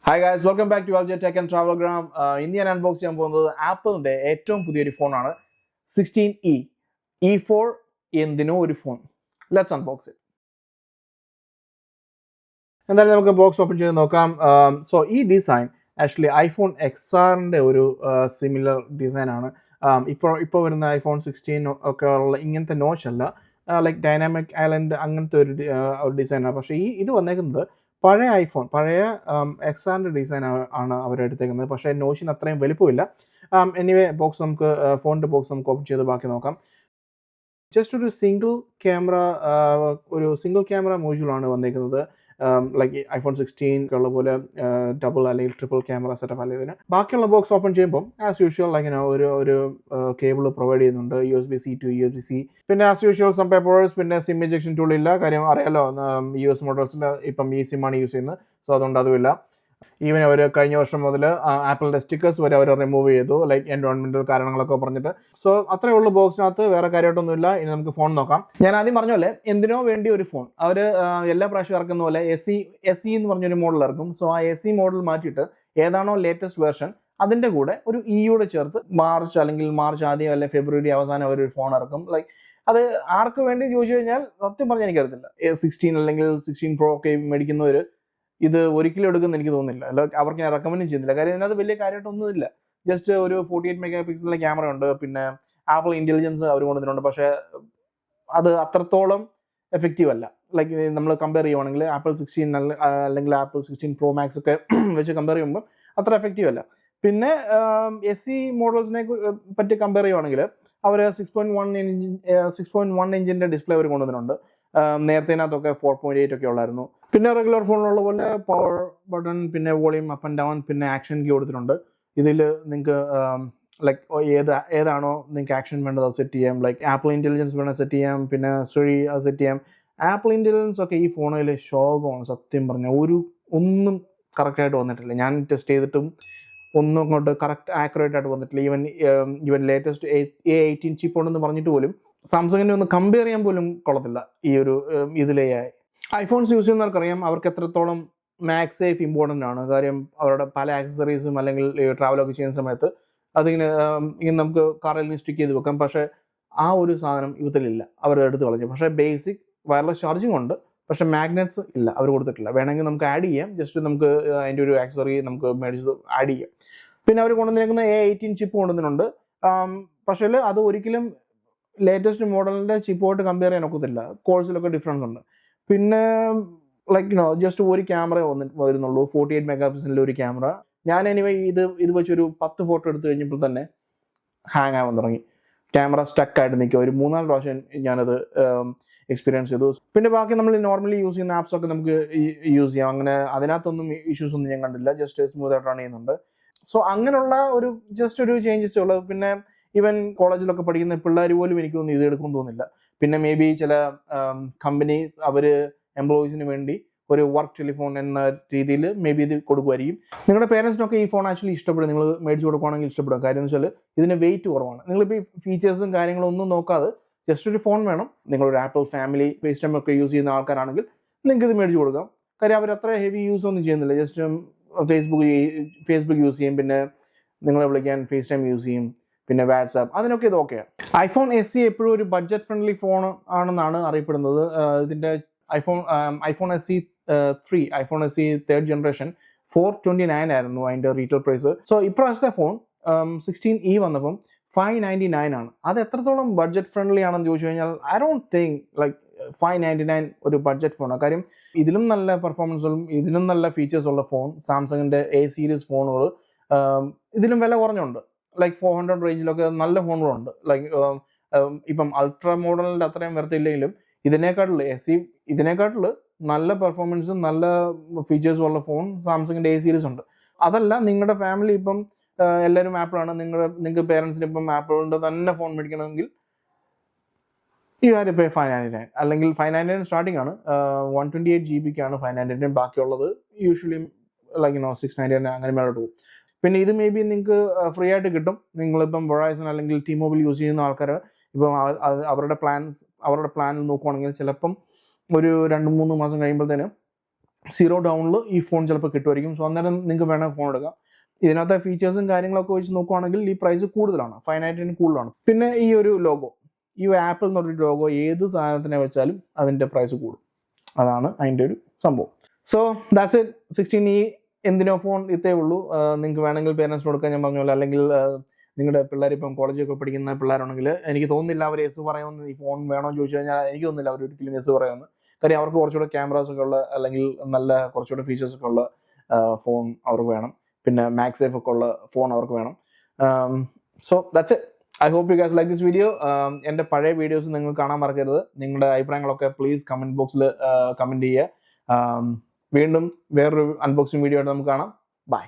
Hi guys, welcome back to LJ Tech and Travelgram. ഇന്ന് ഞാൻ unbox ചെയ്യാൻ പോകുന്നത് ആപ്പിളിന്റെ ഏറ്റവും പുതിയൊരു ഫോണാണ് 16E. E4 എന്തിനോ ഒരു ഫോൺ. Let's unbox it. എന്തായാലും നമുക്ക് ബോക്സ് ഓപ്പൺ ചെയ്ത് നോക്കാം. സോ ഈ ഡിസൈൻ ആക്ച്വലി ഐഫോൺ XRന്റെ ഒരു സിമിലർ ഡിസൈനാണ്. ഇപ്പോൾ വരുന്ന ഐഫോൺ 16 ഒക്കെ ഉള്ള ഇങ്ങനത്തെ നോച്ച് അല്ല, ലൈക്ക് ഡൈനാമിക് ഐലൻഡ് അങ്ങനത്തെ ഒരു ഡിസൈനാണ്. പക്ഷേ ഇത് വന്നേക്കുന്നത് പഴയ ഐഫോൺ, പഴയ XRന്റെ ഡിസൈൻ ആണ് അവരെടുത്തേക്കുന്നത്. പക്ഷേ നോച്ചിന് അത്രയും വലുപ്പമില്ല. എനിവേ ബോക്സ് നമുക്ക് ഫോണിൻ്റെ ബോക്സ് നമുക്ക് ഓപ്പൺ ചെയ്ത് ബാക്കി നോക്കാം. ജസ്റ്റ് ഒരു സിംഗിൾ ക്യാമറ മോഡ്യൂളാണ് വന്നേക്കുന്നത്. ലൈക്ക് ഐഫോൺ 16 ഉള്ള പോലെ ഡബിൾ അല്ലെങ്കിൽ ട്രിപ്പിൾ ക്യാമറ സെറ്റപ്പ് അല്ല ഇതിന്. ബാക്കിയുള്ള ബോക്സ് ഓപ്പൺ ചെയ്യുമ്പോൾ ആസ് യൂഷ്വൽ ലൈക്ക് ഒരു കേബിൾ പ്രൊവൈഡ് ചെയ്യുന്നുണ്ട്, USB-C to USB-C. പിന്നെ ആസ് യൂഷ്വൽ സം പേപ്പേഴ്സ്, പിന്നെ സിം ഇജക്ഷൻ ടൂൾ ഇല്ല. കാര്യം അറിയാലോ, US മോഡൽസിൻ്റെ ഇപ്പം ഈ സിമ്മാണ് യൂസ് ചെയ്യുന്നത്. സോ അതുകൊണ്ട് അതുമില്ല. ഈവൻ അവർ കഴിഞ്ഞ വർഷം മുതൽ ആപ്പിളിൻ്റെ സ്റ്റിക്കേഴ്സ് വരെ അവർ റിമൂവ് ചെയ്തു, ലൈക്ക് എൻവയോൺമെന്റൽ കാരണങ്ങളൊക്കെ പറഞ്ഞിട്ട്. സോ അത്രേ ഉള്ളൂ ബോക്സിനകത്ത്, വേറെ കാര്യമായിട്ടൊന്നുമില്ല. ഇനി നമുക്ക് ഫോൺ നോക്കാം. ഞാൻ ആദ്യം പറഞ്ഞ പോലെ എന്തിനോ വേണ്ടി ഒരു ഫോൺ അവർ എല്ലാ പ്രാവശ്യം ഇറക്കുന്ന പോലെ SE എന്ന് പറഞ്ഞൊരു മോഡൽ ഇറക്കും. സോ ആ SE മോഡൽ മാറ്റിയിട്ട് ഏതാണോ ലേറ്റസ്റ്റ് വേർഷൻ അതിൻ്റെ കൂടെ ഒരു ഇയുടെ ചേർത്ത് മാർച്ച് ആദ്യം അല്ലെങ്കിൽ ഫെബ്രുവരി അവസാനം അവർ ഒരു ഫോൺ ഇറക്കും. ലൈക്ക് അത് ആർക്ക് വേണ്ടി ചോദിച്ചു കഴിഞ്ഞാൽ സത്യം പറഞ്ഞാൽ എനിക്കറിയത്തില്ല. 16 അല്ലെങ്കിൽ 16 Pro ഒക്കെ മേടിക്കുന്നവർ ഇത് ഒരിക്കലും എടുക്കുമെന്ന് എനിക്ക് തോന്നുന്നില്ല. അല്ല, അവർക്ക് ഞാൻ റെക്കമെൻഡ് ചെയ്യുന്നില്ല. കാര്യം ഇതിനകത്ത് വലിയ കാര്യമായിട്ടൊന്നുമില്ല. ജസ്റ്റ് ഒരു 48 മെഗാ പിക്സലിൻ്റെ ക്യാമറ ഉണ്ട്, പിന്നെ ആപ്പിൾ ഇൻ്റലിജൻസ് അവർ കൊണ്ടുവന്നിട്ടുണ്ട്. പക്ഷേ അത് അത്രത്തോളം എഫക്റ്റീവ് അല്ല. ലൈക്ക് നമ്മൾ കമ്പയർ ചെയ്യുവാണെങ്കിൽ ആപ്പിൾ 16 അല്ലെങ്കിൽ ആപ്പിൾ 16 Pro Max ഒക്കെ വെച്ച് കമ്പയർ ചെയ്യുമ്പോൾ അത്ര എഫക്റ്റീവ് അല്ല. പിന്നെ SE മോഡൽസിനെ പറ്റി കമ്പയർ ചെയ്യുവാണെങ്കിൽ അവർ 6.1 ഇഞ്ചിൻ്റെ ഡിസ്പ്ലേ അവർ കൊണ്ടുവന്നിട്ടുണ്ട്. നേരത്തേനകത്തൊക്കെ 4.8 ഒക്കെ ഉള്ളായിരുന്നു. പിന്നെ റെഗുലർ ഫോണിലുള്ള പോലെ പവർ ബട്ടൺ, പിന്നെ വോളിയം അപ്പ് ആൻഡ് ഡൗൺ, പിന്നെ ആക്ഷൻ കീ കൊടുത്തിട്ടുണ്ട്. ഇതിൽ നിങ്ങൾക്ക് ലൈക്ക് ഏതാണോ നിങ്ങൾക്ക് ആക്ഷൻ വേണ്ടത് അത് സെറ്റ് ചെയ്യാം. ലൈക്ക് ആപ്പിൾ ഇൻ്റലിജൻസ് വേണമെങ്കിൽ സെറ്റ് ചെയ്യാം, പിന്നെ Siri അത് സെറ്റ് ചെയ്യാം. ആപ്പിൾ ഇൻ്റലിജൻസ് ഒക്കെ ഈ ഫോണിൽ ശോകമാണ് സത്യം പറഞ്ഞാൽ. ഒന്നും കറക്റ്റായിട്ട് വന്നിട്ടില്ല. ഞാൻ ടെസ്റ്റ് ചെയ്തിട്ടും ഒന്നും അങ്ങോട്ട് കറക്റ്റ് ആക്യുറേറ്റ് ആയിട്ട് വന്നിട്ടില്ല. ഈവൻ ലേറ്റസ്റ്റ് A18 ചിപ്പ് ഉണ്ടെന്ന് പറഞ്ഞിട്ട് പോലും സാംസങ്ങിനെ ഒന്ന് കമ്പയർ ചെയ്യാൻ പോലും കൊള്ളത്തില്ല ഈ ഒരു ഇതിലെ ഐഫോൺസ് യൂസ് ചെയ്യുന്നവർക്കറിയാം അവർക്ക് എത്രത്തോളം മാക്സ് സേഫ് ഇമ്പോർട്ടൻ്റ് ആണ്. കാര്യം അവരുടെ പല ആക്സസറീസും അല്ലെങ്കിൽ ട്രാവലൊക്കെ ചെയ്യുന്ന സമയത്ത് അതിങ്ങനെ നമുക്ക് കാറിൽ സ്റ്റിക്ക് ചെയ്ത് വെക്കാം. പക്ഷേ ആ ഒരു സാധനം ഇതിലില്ല, അവർ എടുത്ത് കളഞ്ഞു. പക്ഷേ ബേസിക് വയർലെസ് ചാർജിങ് ഉണ്ട്, പക്ഷേ മാഗ്നറ്റ്സ് ഇല്ല, അവർ കൊടുത്തിട്ടില്ല. വേണമെങ്കിൽ നമുക്ക് ആഡ് ചെയ്യാം, ജസ്റ്റ് നമുക്ക് അതിൻ്റെ ഒരു ആക്സസറി നമുക്ക് മേടിച്ചത് ആഡ് ചെയ്യാം. പിന്നെ അവർ കൊണ്ടുവന്നിരിക്കുന്ന A18 ചിപ്പ് കൊണ്ടുവന്നിട്ടുണ്ട്. പക്ഷേ അത് ഒരിക്കലും ലേറ്റസ്റ്റ് മോഡലിൻ്റെ ചിപ്പുമായിട്ട് കമ്പയർ ചെയ്യാൻ ഒക്കത്തില്ല. കോഴ്സിലൊക്കെ ഡിഫറൻസ് ഉണ്ട്. പിന്നെ ലൈക്ക് ജസ്റ്റ് ഒരു ക്യാമറ വരുന്നുള്ളൂ, 48 മെഗാ പിക്സലിൻ്റെ ഒരു ക്യാമറ. ഞാൻ എനിവേ ഇത് വെച്ചൊരു 10 ഫോട്ടോ എടുത്തു കഴിഞ്ഞപ്പോൾ തന്നെ ഹാങ് ആവാൻ തുടങ്ങി. ക്യാമറ സ്റ്റക്കായിട്ട് നിൽക്കുക. ഒരു 3-4 പ്രാവശ്യം ഞാനത് എക്സ്പീരിയൻസ് ചെയ്തു. പിന്നെ ബാക്കി നമ്മൾ നോർമലി യൂസ് ചെയ്യുന്ന ആപ്സൊക്കെ നമുക്ക് യൂസ് ചെയ്യാം. അങ്ങനെ അതിനകത്തൊന്നും ഇഷ്യൂസ് ഒന്നും ഞാൻ കണ്ടില്ല. ജസ്റ്റ് സ്മൂത്ത് ആയിട്ട് റൺ ചെയ്യുന്നുണ്ട്. സോ അങ്ങനെയുള്ള ജസ്റ്റ് ഒരു ചേഞ്ചസ് ഉള്ളത്. പിന്നെ ഈവൻ കോളേജിലൊക്കെ പഠിക്കുന്ന പിള്ളേർ പോലും എനിക്കൊന്നും ഇത് എടുക്കുമെന്ന് തോന്നുന്നില്ല. പിന്നെ മേ ബി ചില കമ്പനീസ് അവർ എംപ്ലോയീസിന് വേണ്ടി ഒരു വർക്ക് ടെലിഫോൺ എന്ന രീതിയിൽ മേ ബി ഇത് കൊടുക്കുമായിരിക്കും. നിങ്ങളുടെ പേരൻസിനൊക്കെ ഈ ഫോൺ ആക്ച്വലി ഇഷ്ടപ്പെടും. നിങ്ങൾ മേടിച്ച് കൊടുക്കുകയാണെങ്കിൽ ഇഷ്ടപ്പെടും. കാര്യം എന്ന് വെച്ചാൽ ഇതിന് വെയിറ്റ് കുറവാണ്. നിങ്ങളിപ്പോൾ ഈ ഫീച്ചേഴ്സും കാര്യങ്ങളും ഒന്നും നോക്കാതെ ജസ്റ്റ് ഒരു ഫോൺ വേണം, നിങ്ങളൊരു ആപ്പിൾ ഫാമിലി ഫേസ് ടൈം ഒക്കെ യൂസ് ചെയ്യുന്ന ആൾക്കാരാണെങ്കിൽ നിങ്ങൾക്ക് ഇത് മേടിച്ച് കൊടുക്കാം. കാര്യം അവർ അത്ര ഹെവി യൂസ് ഒന്നും ചെയ്യുന്നില്ല. ജസ്റ്റ് ഫേസ്ബുക്ക് യൂസ് ചെയ്യും, പിന്നെ നിങ്ങളെ വിളിക്കാൻ ഫേസ് ടൈം യൂസ് ചെയ്യും, പിന്നെ വാട്സാപ്പ്, അതിനൊക്കെ ഇത് ഓക്കെയാണ്. ഐഫോൺ SE എപ്പോഴും ഒരു ബഡ്ജറ്റ് ഫ്രണ്ട്ലി ഫോൺ ആണെന്നാണ് അറിയപ്പെടുന്നത്. ഇതിൻ്റെ ഐഫോൺ SE 3rd ജനറേഷൻ 429 ആയിരുന്നു അതിൻ്റെ റീറ്റെയിൽ പ്രൈസ്. സോ ഇപ്രാവശ്യത്തെ ഫോൺ 16E വന്നപ്പം 599 ആണ്. അത് എത്രത്തോളം ബഡ്ജറ്റ് ഫ്രണ്ട്ലി ആണെന്ന് ചോദിച്ചു കഴിഞ്ഞാൽ ഐ ഡോണ്ട് തിങ്ക് ലൈക്ക് 599 ഒരു ബഡ്ജറ്റ് ഫോണാണ്. കാര്യം ഇതിലും നല്ല പെർഫോമൻസും ഇതിലും നല്ല ഫീച്ചേഴ്സ് ഉള്ള ഫോൺ സാംസങ്ങിൻ്റെ A സീരീസ് ഫോണുകൾ ഇതിലും വില കുറഞ്ഞുണ്ട്. ലൈക്ക് 400 റേഞ്ചിലൊക്കെ നല്ല ഫോണുകളുണ്ട്. ലൈക്ക് ഇപ്പം അൾട്രാ മോഡലിൻ്റെ അത്രയും വരത്തില്ലെങ്കിലും ഇതിനെക്കാട്ടിൽ നല്ല പെർഫോമൻസും നല്ല ഫീച്ചേഴ്സും ഉള്ള ഫോൺ സാംസങ്ങിൻ്റെ A സീരീസ് ഉണ്ട്. അതല്ല, നിങ്ങളുടെ ഫാമിലി ഇപ്പം എല്ലാവരും ആപ്പിളാണ്, നിങ്ങൾക്ക് പേരൻസിന് ഇപ്പം ആപ്പിളിൻ്റെ തന്നെ ഫോൺ മേടിക്കണമെങ്കിൽ യു ഹാവ് ടു പേ 599. അല്ലെങ്കിൽ 599 സ്റ്റാർട്ടിംഗ് ആണ്. 128 GB-ക്കാണ് 599. ബാക്കിയുള്ളത് യൂഷ്വലി ലൈക്ക് 699 അങ്ങനെ മേലോട്ട് പോകും. പിന്നെ ഇത് മേ ബി നിങ്ങൾക്ക് ഫ്രീ ആയിട്ട് കിട്ടും. നിങ്ങളിപ്പം വെറൈസൺ അല്ലെങ്കിൽ T-Mobile യൂസ് ചെയ്യുന്ന ആൾക്കാർ ഇപ്പം അവരുടെ പ്ലാനിൽ നോക്കുവാണെങ്കിൽ ചിലപ്പം ഒരു 2-3 മാസം കഴിയുമ്പോഴത്തേന് 0 ഡൗണിൽ ഈ ഫോൺ ചിലപ്പോൾ കിട്ടുമായിരിക്കും. സോ അന്നേരം നിങ്ങൾക്ക് വേണമെങ്കിൽ ഫോൺ എടുക്കാം. ഇതിനകത്തെ ഫീച്ചേഴ്സും കാര്യങ്ങളൊക്കെ വെച്ച് നോക്കുവാണെങ്കിൽ ഈ പ്രൈസ് കൂടുതലാണ്, 590 കൂടുതലാണ്. പിന്നെ ഈ ഒരു ലോഗോ, ഈ ആപ്പിൾ എന്ന് പറഞ്ഞൊരു ലോഗോ ഏത് സാധനത്തിനെ വെച്ചാലും അതിൻ്റെ പ്രൈസ് കൂടും. അതാണ് അതിൻ്റെ ഒരു സംഭവം. So that's it. 16E എന്തിനോ ഫോൺ ഇത്രേ ഉള്ളൂ. നിങ്ങൾക്ക് വേണമെങ്കിൽ പേരൻസിന് കൊടുക്കാൻ ഞാൻ പറഞ്ഞ പോലെ, അല്ലെങ്കിൽ നിങ്ങളുടെ പിള്ളേർ ഇപ്പം കോളേജൊക്കെ പഠിക്കുന്ന പിള്ളേരാണെങ്കിൽ എനിക്ക് തോന്നുന്നില്ല അവർ എസ് പറയുമെന്ന്. ഈ ഫോൺ വേണമെന്ന് ചോദിച്ചു കഴിഞ്ഞാൽ എനിക്ക് തോന്നുന്നില്ല അവർ ഒരിക്കലും എസ് പറയുമെന്ന്. കാര്യം അവർക്ക് കുറച്ചുകൂടെ ക്യാമറാസ് ഒക്കെ ഉള്ള, അല്ലെങ്കിൽ നല്ല കുറച്ചുകൂടെ ഫീച്ചേഴ്സ് ഒക്കെ ഉള്ള ഫോൺ അവർക്ക് വേണം. പിന്നെ മാക്സേഫ് ഒക്കെ ഉള്ള ഫോൺ അവർക്ക് വേണം. So that's it. I hope you guys like this video. എൻ്റെ പഴയ വീഡിയോസ് നിങ്ങൾ കാണാൻ മറക്കരുത്. നിങ്ങളുടെ അഭിപ്രായങ്ങളൊക്കെ പ്ലീസ് കമൻറ്റ് ബോക്സിൽ കമൻറ്റ് ചെയ്യുക. വീണ്ടും വേറൊരു അൺബോക്സിങ് വീഡിയോ ആയിട്ട് നമുക്ക് കാണാം. ബൈ.